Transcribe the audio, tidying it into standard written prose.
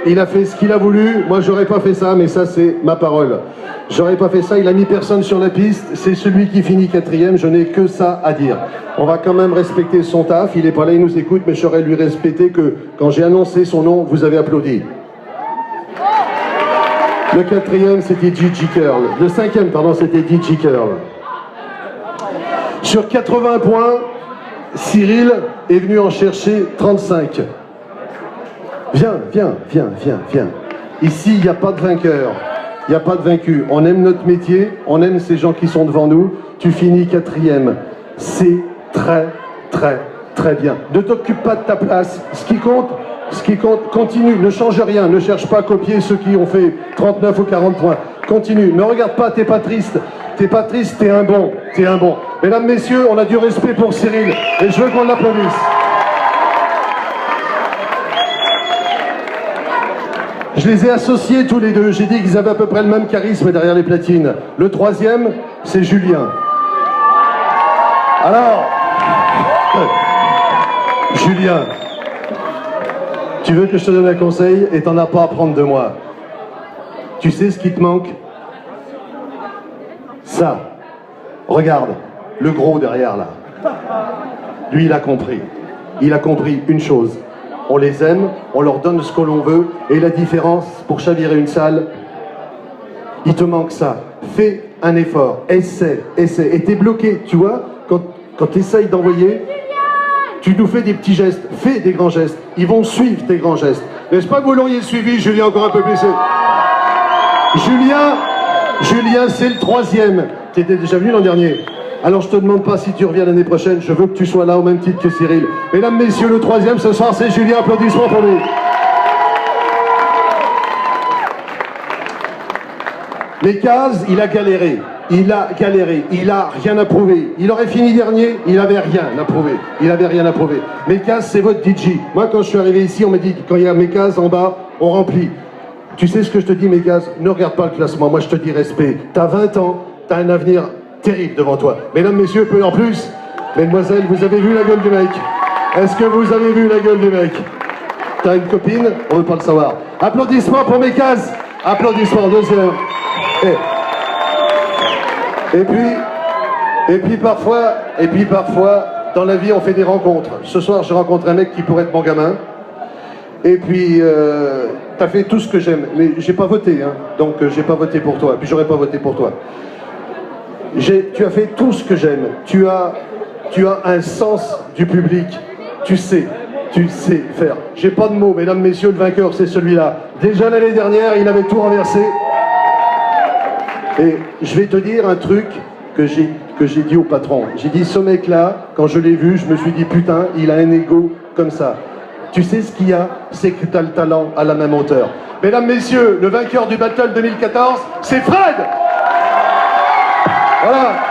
il a fait ce qu'il a voulu. Moi, j'aurais pas fait ça, mais ça, c'est ma parole. J'aurais pas fait ça, il a mis personne sur la piste. C'est celui qui finit 4e, je n'ai que ça à dire. On va quand même respecter son taf. Il est pas là, il nous écoute, mais j'aurais lui respecté que quand j'ai annoncé son nom, vous avez applaudi. Le 4e, c'était Gigi Curl. Le 5e, pardon, c'était Gigi Curl. Sur 80 points, Cyril est venu en chercher 35. Viens. Ici, il n'y a pas de vainqueur. Il n'y a pas de vaincu. On aime notre métier, on aime ces gens qui sont devant nous. Tu finis 4e. C'est très bien. Ne t'occupe pas de ta place. Ce qui compte, continue. Ne change rien. Ne cherche pas à copier ceux qui ont fait 39 ou 40 points. Continue. Ne regarde pas, t'es pas triste. T'es pas triste, t'es un bon. Mesdames, messieurs, on a du respect pour Cyril. Et je veux qu'on l'applaudisse. Je les ai associés tous les deux. J'ai dit qu'ils avaient à peu près le même charisme derrière les platines. Le 3e, c'est Julien. Alors, Julien, tu veux que je te donne un conseil et t'en as pas à prendre de moi. Tu sais ce qui te manque? Ça. Regarde, le gros derrière là. Lui, il a compris. Il a compris une chose. On les aime, on leur donne ce que l'on veut, et la différence, pour chavirer une salle, il te manque ça. Fais un effort, essaie. Et t'es bloqué, tu vois, quand tu essayes d'envoyer, tu nous fais des petits gestes, fais des grands gestes. Ils vont suivre tes grands gestes. N'est-ce pas que vous l'auriez suivi, Julien, encore un peu blessé? Julien, c'est le 3e. Tu étais déjà venu l'an dernier. Alors je te demande pas si tu reviens l'année prochaine, je veux que tu sois là au même titre que Cyril. Mesdames, messieurs, le 3e ce soir, c'est Julien. Applaudissements pour lui. Mécaz, il a galéré. Il a rien à prouver. Il aurait fini dernier, il avait rien à prouver. Mécaz, c'est votre DJ. Moi, quand je suis arrivé ici, on m'a dit, quand il y a Mécaz en bas, on remplit. Tu sais ce que je te dis, Mécaz? Ne regarde pas le classement, moi je te dis respect. T'as 20 ans, t'as un avenir terrible devant toi. Mesdames, messieurs, peu en plus, mesdemoiselles, vous avez vu la gueule du mec? Est-ce que vous avez vu la gueule du mec? T'as une copine? On veut pas le savoir. Applaudissements pour Mécaz. Applaudissements, deuxième. Et puis parfois, dans la vie, on fait des rencontres. Ce soir, j'ai rencontré un mec qui pourrait être mon gamin. Et puis, t'as fait tout ce que j'aime. Mais j'ai pas voté, hein. Donc j'ai pas voté pour toi. Puis j'aurais pas voté pour toi. Tu as fait tout ce que j'aime. Tu as un sens du public. Tu sais faire. J'ai pas de mots, mesdames, messieurs, le vainqueur, c'est celui-là. Déjà l'année dernière, il avait tout renversé. Et je vais te dire un truc que j'ai dit au patron. J'ai dit, ce mec-là, quand je l'ai vu, je me suis dit, putain, il a un ego comme ça. Tu sais ce qu'il y a? C'est que tu as le talent à la même hauteur. Mesdames, messieurs, le vainqueur du Battle 2014, c'est Fred! Voilà.